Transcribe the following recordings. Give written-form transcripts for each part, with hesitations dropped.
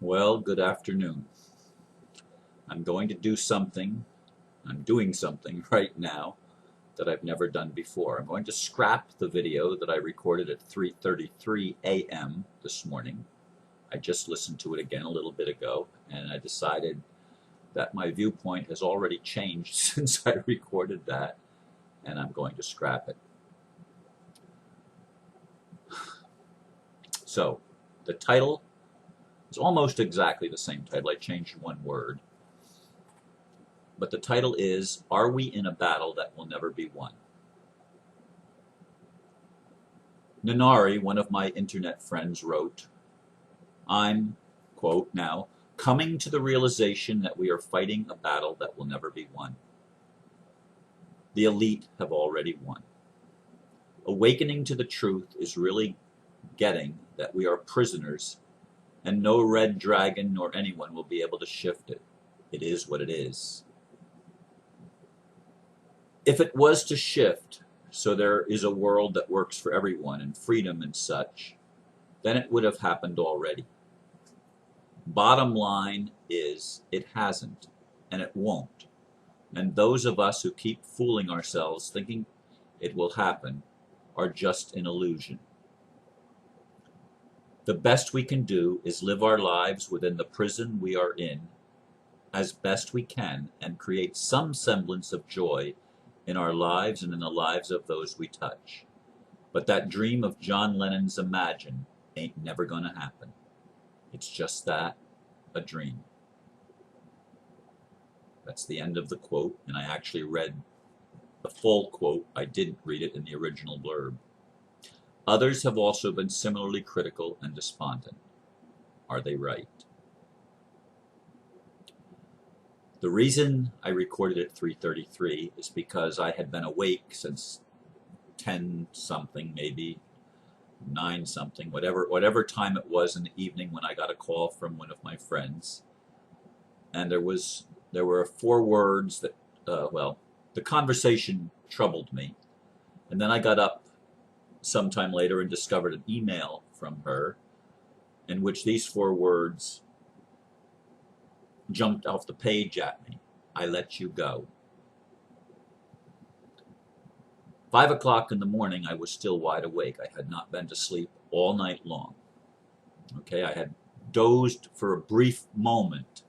Well, good afternoon. I'm going to do something, I'm doing something right now that I've never done before. I'm going to scrap the video that I recorded at 3:33 a.m. this morning. I just listened to it again a little bit ago, and I decided that my viewpoint has already changed since I recorded that, and I'm going to scrap it. So, the title is almost exactly the same title. I changed one word. But the title is, Are We in a Battle That Will Never Be Won? Nenari, one of my internet friends, wrote, I'm, quote now, coming to the realization that we are fighting a battle that will never be won. The elite have already won. Awakening to the truth is really getting that we are prisoners and no red dragon nor anyone will be able to shift it. It is what it is. If it was to shift so there is a world that works for everyone and freedom and such, then it would have happened already. Bottom line is, it hasn't, and it won't. And those of us who keep fooling ourselves thinking it will happen are just an illusion. The best we can do is live our lives within the prison we are in as best we can and create some semblance of joy in our lives and in the lives of those we touch. But that dream of John Lennon's Imagine ain't never gonna happen. It's just that, a dream. That's the end of the quote, and I actually read the full quote. I didn't read it in the original blurb. Others have also been similarly critical and despondent. Are they right? The reason I recorded at 3:33 is because I had been awake since 10 something, maybe 9 something, whatever time it was in the evening when I got a call from one of my friends. And there were 4 words that, the conversation troubled me. And then I got up sometime later and discovered an email from her in which these 4 words jumped off the page at me. I let you go. 5 o'clock in the morning, I was still wide awake. I had not been to sleep all night long. Okay, I had dozed for a brief moment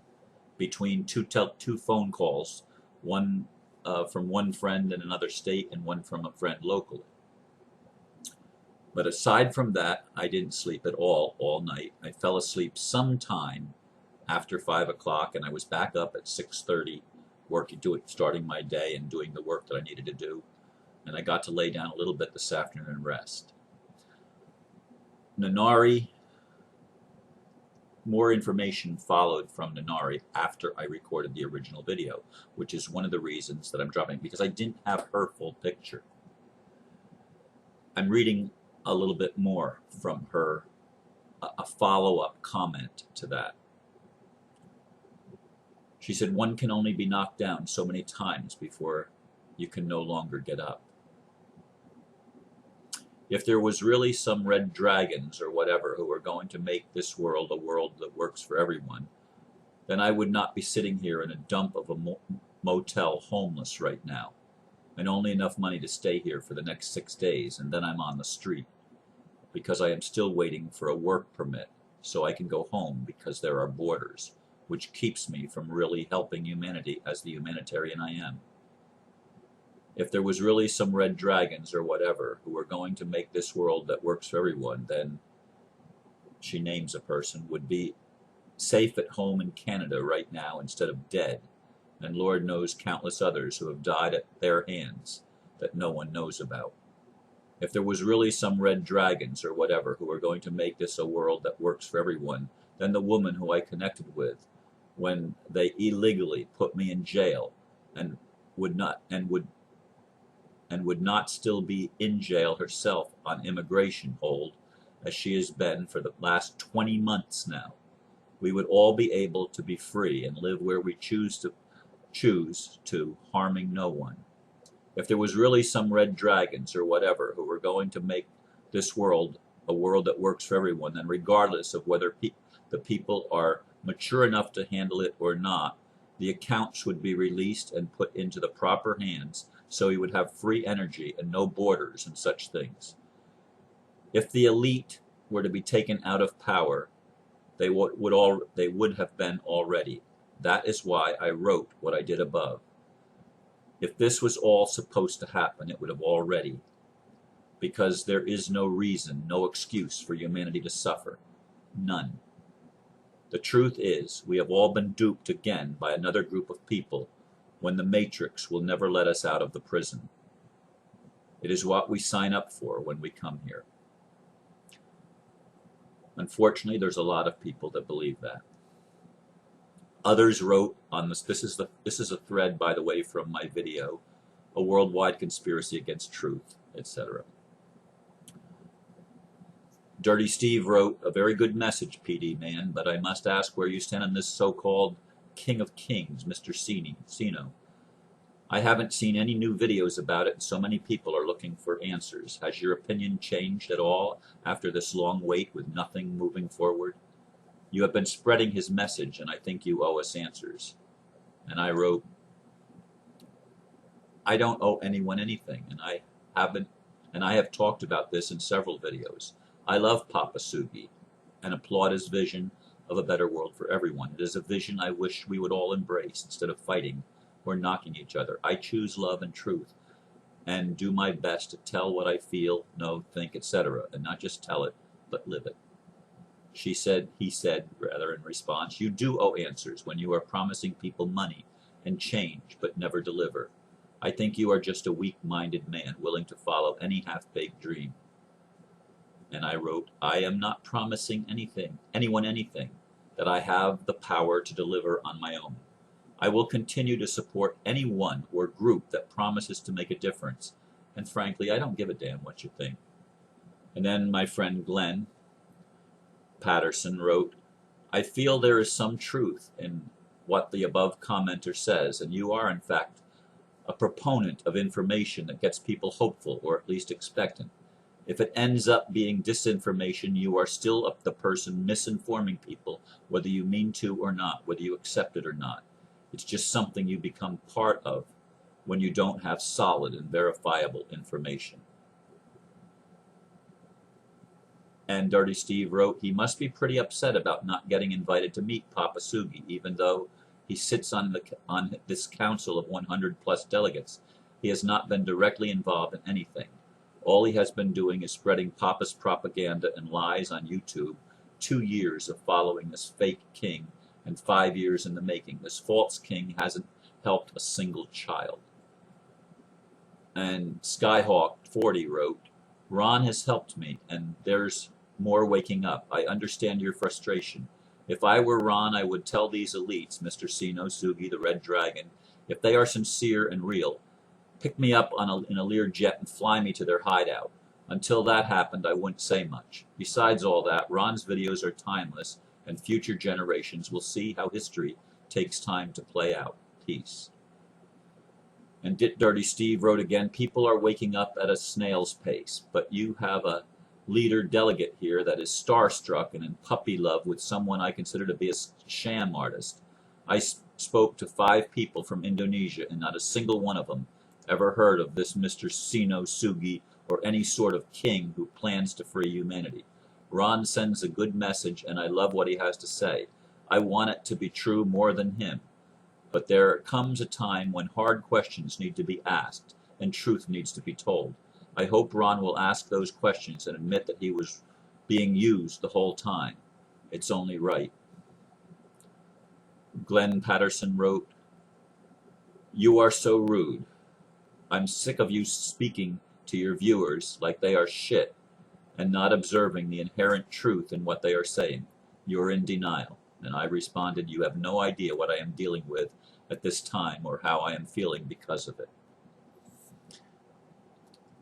between two phone calls, one from one friend in another state and one from a friend locally. But aside from that, I didn't sleep at all night. I fell asleep sometime after 5 o'clock, and I was back up at 6:30, starting my day and doing the work that I needed to do. And I got to lay down a little bit this afternoon and rest. Nenari, more information followed from Nenari after I recorded the original video, which is one of the reasons that I'm dropping, because I didn't have her full picture. I'm reading a little bit more from her, a follow-up comment to that. She said, one can only be knocked down so many times before you can no longer get up. If there was really some red dragons or whatever who were going to make this world a world that works for everyone, then I would not be sitting here in a dump of a motel homeless right now, and only enough money to stay here for the next 6 days, and then I'm on the street, because I am still waiting for a work permit so I can go home, because there are borders, which keeps me from really helping humanity as the humanitarian I am. If there was really some red dragons or whatever who were going to make this world that works for everyone, then, she names a person, would be safe at home in Canada right now instead of dead, and Lord knows countless others who have died at their hands that no one knows about. If there was really some red dragons or whatever who were going to make this a world that works for everyone, then the woman who I connected with when they illegally put me in jail and would not still be in jail herself on immigration hold, as she has been for the last 20 months now, we would all be able to be free and live where we choose to, harming no one. If there was really some red dragons or whatever who were going to make this world a world that works for everyone, then regardless of whether the people are mature enough to handle it or not, the accounts would be released and put into the proper hands so he would have free energy and no borders and such things. If the elite were to be taken out of power, they would have been already. That is why I wrote what I did above. If this was all supposed to happen, it would have already, because there is no reason, no excuse for humanity to suffer. None. The truth is, we have all been duped again by another group of people when the Matrix will never let us out of the prison. It is what we sign up for when we come here. Unfortunately, there's a lot of people that believe that. Others wrote on this. This is a thread, by the way, from my video, a worldwide conspiracy against truth, etc. Dirty Steve wrote, a very good message, PD man, but I must ask where you stand on this so-called King of Kings, Mr. Sino. I haven't seen any new videos about it, and so many people are looking for answers. Has your opinion changed at all after this long wait with nothing moving forward? You have been spreading his message, and I think you owe us answers. And I wrote, I don't owe anyone anything, and I have talked about this in several videos. I love Papa Sugi and applaud his vision of a better world for everyone. It is a vision I wish we would all embrace instead of fighting or knocking each other. I choose love and truth and do my best to tell what I feel, know, think, etc., and not just tell it, but live it. He said, in response, you do owe answers when you are promising people money and change, but never deliver. I think you are just a weak-minded man willing to follow any half-baked dream. And I wrote, I am not promising anyone anything that I have the power to deliver on my own. I will continue to support anyone or group that promises to make a difference. And frankly, I don't give a damn what you think. And then my friend Glenn Patterson wrote, I feel there is some truth in what the above commenter says, and you are, in fact, a proponent of information that gets people hopeful, or at least expectant. If it ends up being disinformation, you are still the person misinforming people, whether you mean to or not, whether you accept it or not. It's just something you become part of when you don't have solid and verifiable information. And Dirty Steve wrote, he must be pretty upset about not getting invited to meet Papa Sugi, even though he sits on this council of 100 plus delegates. He has not been directly involved in anything. All he has been doing is spreading Papa's propaganda and lies on YouTube. 2 years of following this fake king and 5 years in the making. This false king hasn't helped a single child. And Skyhawk40 wrote, Ron has helped me, and there's more waking up. I understand your frustration. If I were Ron, I would tell these elites, Mr. Sino, Sugi, the Red Dragon, if they are sincere and real, pick me up in a Lear jet and fly me to their hideout. Until that happened, I wouldn't say much. Besides all that, Ron's videos are timeless, and future generations will see how history takes time to play out. Peace. And Dirty Steve wrote again, people are waking up at a snail's pace, but you have a leader delegate here that is starstruck and in puppy love with someone I consider to be a sham artist. I spoke to 5 people from Indonesia, and not a single one of them ever heard of this Mr. Sino Sugi or any sort of king who plans to free humanity. Ron sends a good message, and I love what he has to say. I want it to be true more than him. But there comes a time when hard questions need to be asked, and truth needs to be told. I hope Ron will ask those questions and admit that he was being used the whole time. It's only right. Glenn Patterson wrote, you are so rude. I'm sick of you speaking to your viewers like they are shit and not observing the inherent truth in what they are saying. You're in denial. And I responded, you have no idea what I am dealing with at this time or how I am feeling because of it.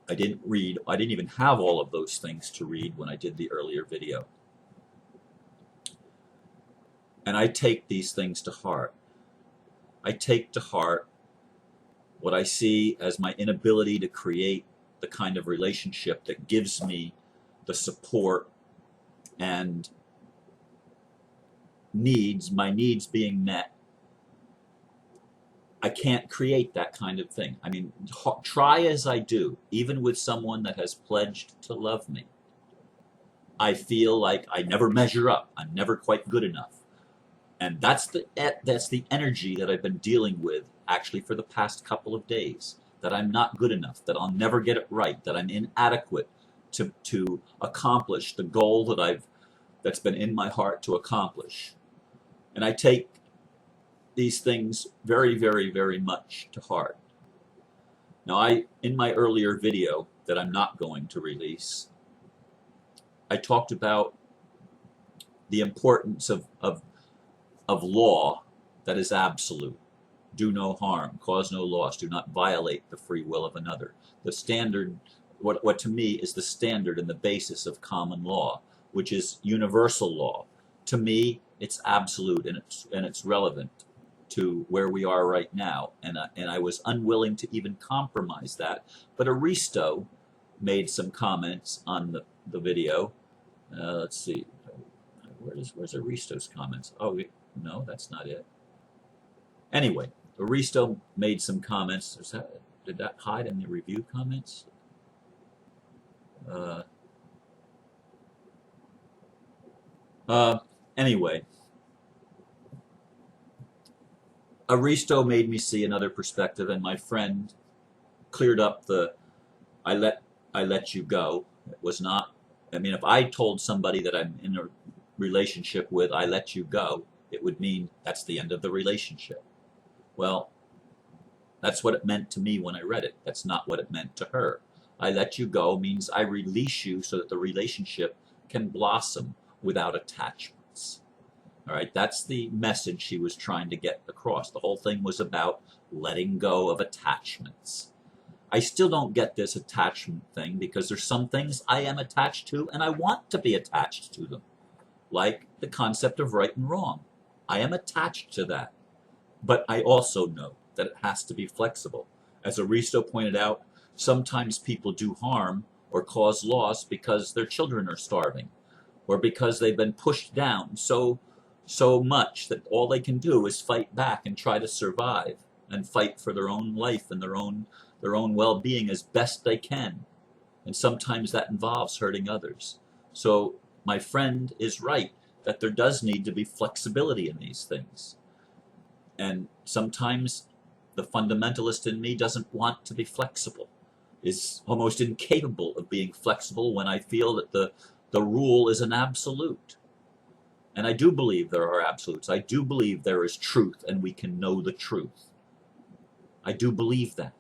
I didn't even have all of those things to read when I did the earlier video. And I take these things to heart. I take to heart what I see as my inability to create the kind of relationship that gives me the support and needs, my needs being met, I can't create that kind of thing. I mean, try as I do, even with someone that has pledged to love me, I feel like I never measure up. I'm never quite good enough. And that's the energy that I've been dealing with actually for the past couple of days. That I'm not good enough, that I'll never get it right, that I'm inadequate to accomplish the goal that's been in my heart to accomplish. And I take these things very, very, very much to heart. Now, in my earlier video that I'm not going to release, I talked about the importance of law that is absolute. Do no harm, cause no loss, do not violate the free will of another. The standard, what to me is the standard and the basis of common law, which is universal law. To me, it's absolute and it's relevant to where we are right now. And I was unwilling to even compromise that. But Aristo made some comments on the video. Let's see, where's Aristo's comments? Oh, no, that's not it. Anyway, Aristo made some comments. Did that hide in the review comments? Anyway, Aristo made me see another perspective, and my friend cleared up the I let you go. It was not, I mean, if I told somebody that I'm in a relationship with, I let you go, it would mean that's the end of the relationship. Well, that's what it meant to me when I read it. That's not what it meant to her. I let you go means I release you so that the relationship can blossom without attachments. All right, that's the message she was trying to get across. The whole thing was about letting go of attachments. I still don't get this attachment thing because there's some things I am attached to and I want to be attached to them, like the concept of right and wrong. I am attached to that, but I also know that it has to be flexible. As Aristo pointed out, sometimes people do harm or cause loss because their children are starving or because they've been pushed down so much that all they can do is fight back and try to survive and fight for their own life and their own well-being as best they can. And sometimes that involves hurting others. So my friend is right that there does need to be flexibility in these things. And sometimes the fundamentalist in me doesn't want to be flexible, is almost incapable of being flexible when I feel that the rule is an absolute. And I do believe there are absolutes. I do believe there is truth and we can know the truth. I do believe that.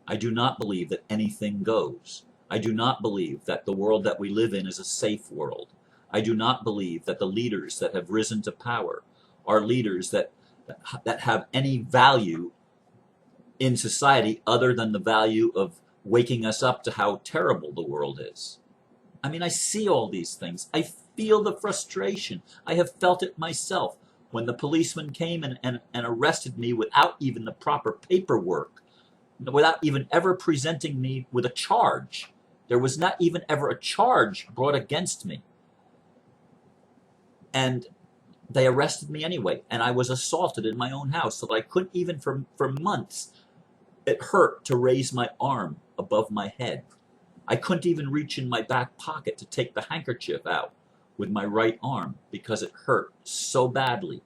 I do not believe that anything goes. I do not believe that the world that we live in is a safe world. I do not believe that the leaders that have risen to power are leaders that have any value in society other than the value of waking us up to how terrible the world is. I mean, I see all these things. I feel the frustration. I have felt it myself when the policeman came and arrested me without even the proper paperwork, without even ever presenting me with a charge. There was not even ever a charge brought against me. And they arrested me anyway, and I was assaulted in my own house so that I couldn't even, for months, it hurt to raise my arm above my head. I couldn't even reach in my back pocket to take the handkerchief out with my right arm because it hurt so badly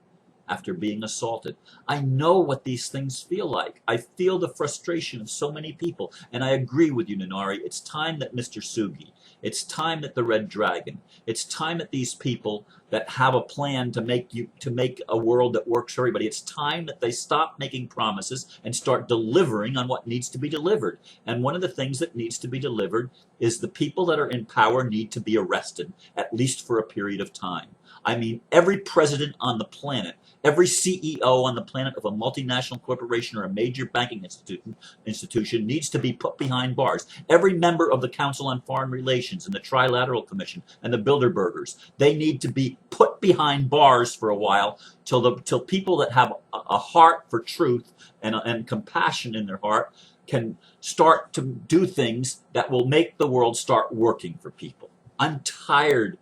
after being assaulted. I know what these things feel like. I feel the frustration of so many people, and I agree with you, Nenari. It's time that Mr. Sugi, it's time that the Red Dragon, it's time that these people that have a plan to make a world that works for everybody, it's time that they stop making promises and start delivering on what needs to be delivered. And one of the things that needs to be delivered is the people that are in power need to be arrested, at least for a period of time. I mean, every president on the planet, every CEO on the planet of a multinational corporation or a major banking institution needs to be put behind bars. Every member of the Council on Foreign Relations and the Trilateral Commission and the Bilderbergers, they need to be put behind bars for a while till people that have a heart for truth and compassion in their heart can start to do things that will make the world start working for people. I'm tired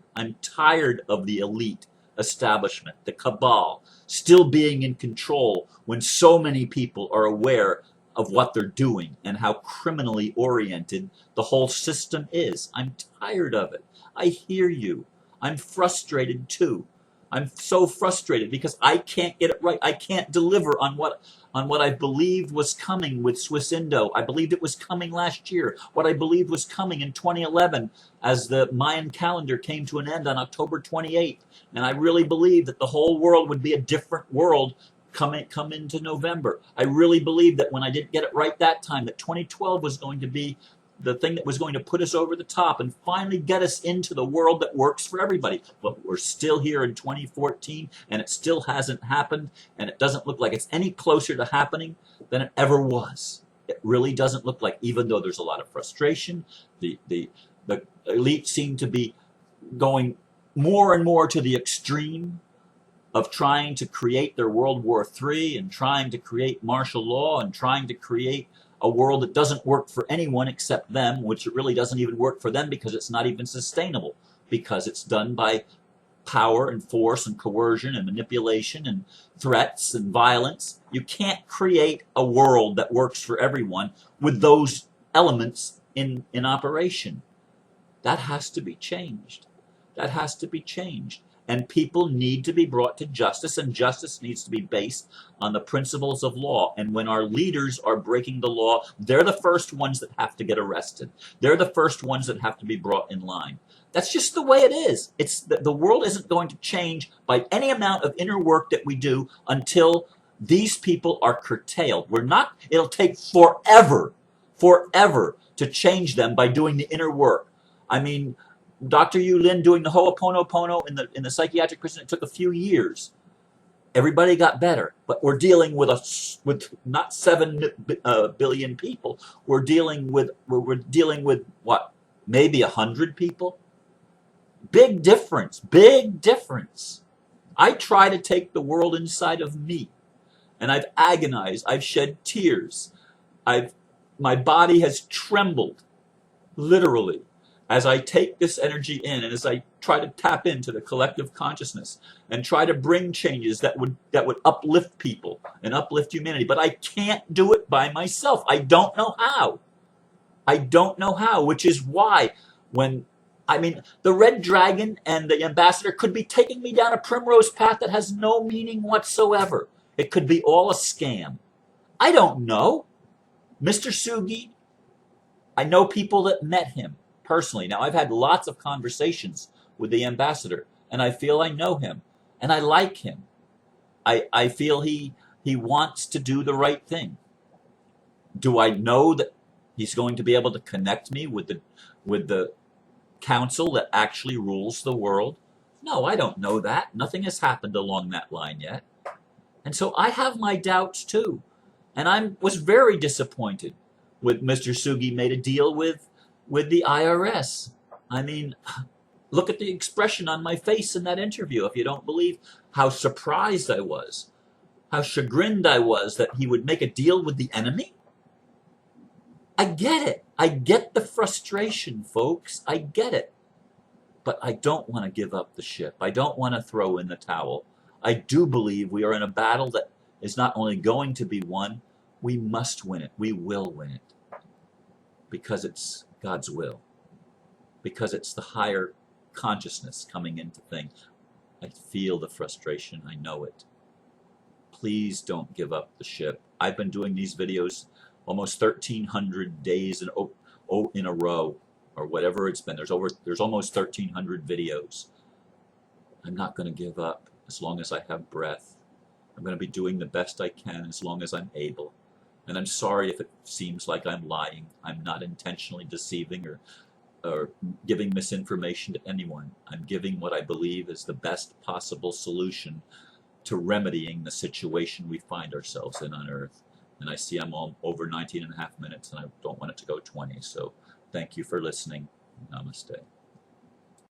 of the elite establishment, the cabal, still being in control when so many people are aware of what they're doing and how criminally oriented the whole system is. I'm tired of it. I hear you. I'm frustrated too. I'm so frustrated because I can't get it right. I can't deliver on what I believed was coming with Swiss Indo. I believed it was coming last year. What I believed was coming in 2011 as the Mayan calendar came to an end on October 28th. And I really believed that the whole world would be a different world come into November. I really believed that when I didn't get it right that time, that 2012 was going to be the thing that was going to put us over the top and finally get us into the world that works for everybody. But we're still here in 2014, and it still hasn't happened, and it doesn't look like it's any closer to happening than it ever was. It really doesn't look like, even though there's a lot of frustration, the elite seem to be going more and more to the extreme of trying to create their World War III and trying to create martial law and trying to create a world that doesn't work for anyone except them, which it really doesn't even work for them because it's not even sustainable, because it's done by power and force and coercion and manipulation and threats and violence. You can't create a world that works for everyone with those elements in operation. That has to be changed. That has to be changed. And people need to be brought to justice, and justice needs to be based on the principles of law. And when our leaders are breaking the law, they're the first ones that have to get arrested. They're the first ones that have to be brought in line. That's just the way it is. It's the world isn't going to change by any amount of inner work that we do until these people are curtailed. It'll take forever to change them by doing the inner work. I mean, Dr. Yu Lin doing the Ho'oponopono in the psychiatric prison, it took a few years. Everybody got better, but we're dealing with not 7 billion people. We're dealing with what, maybe 100 people. Big difference. Big difference. I try to take the world inside of me, and I've agonized. I've shed tears. My body has trembled, literally, as I take this energy in and as I try to tap into the collective consciousness and try to bring changes that would uplift people and uplift humanity. But I can't do it by myself. I don't know how. I don't know how, which is why the Red Dragon and the Ambassador could be taking me down a primrose path that has no meaning whatsoever. It could be all a scam. I don't know. Mr. Sugi, I know people that met him personally. Now, I've had lots of conversations with the Ambassador, and I feel I know him, and I like him. I feel he wants to do the right thing. Do I know that he's going to be able to connect me with the council that actually rules the world? No, I don't know that. Nothing has happened along that line yet. And so I have my doubts too. And I was very disappointed with Mr. Sugi made a deal with the IRS. I mean, look at the expression on my face in that interview if you don't believe how surprised I was, how chagrined I was that he would make a deal with the enemy. I get it. I get the frustration, folks. I get it. But I don't want to give up the ship. I don't want to throw in the towel. I do believe we are in a battle that is not only going to be won, we must win it. We will win it. Because it's God's will. Because it's the higher consciousness coming into things. I feel the frustration. I know it. Please don't give up the ship. I've been doing these videos almost 1,300 days in a row, or whatever it's been. There's almost 1,300 videos. I'm not going to give up as long as I have breath. I'm going to be doing the best I can as long as I'm able. And I'm sorry if it seems like I'm lying. I'm not intentionally deceiving or giving misinformation to anyone. I'm giving what I believe is the best possible solution to remedying the situation we find ourselves in on Earth. And I see I'm all over 19 and a half minutes, and I don't want it to go 20. So thank you for listening. Namaste.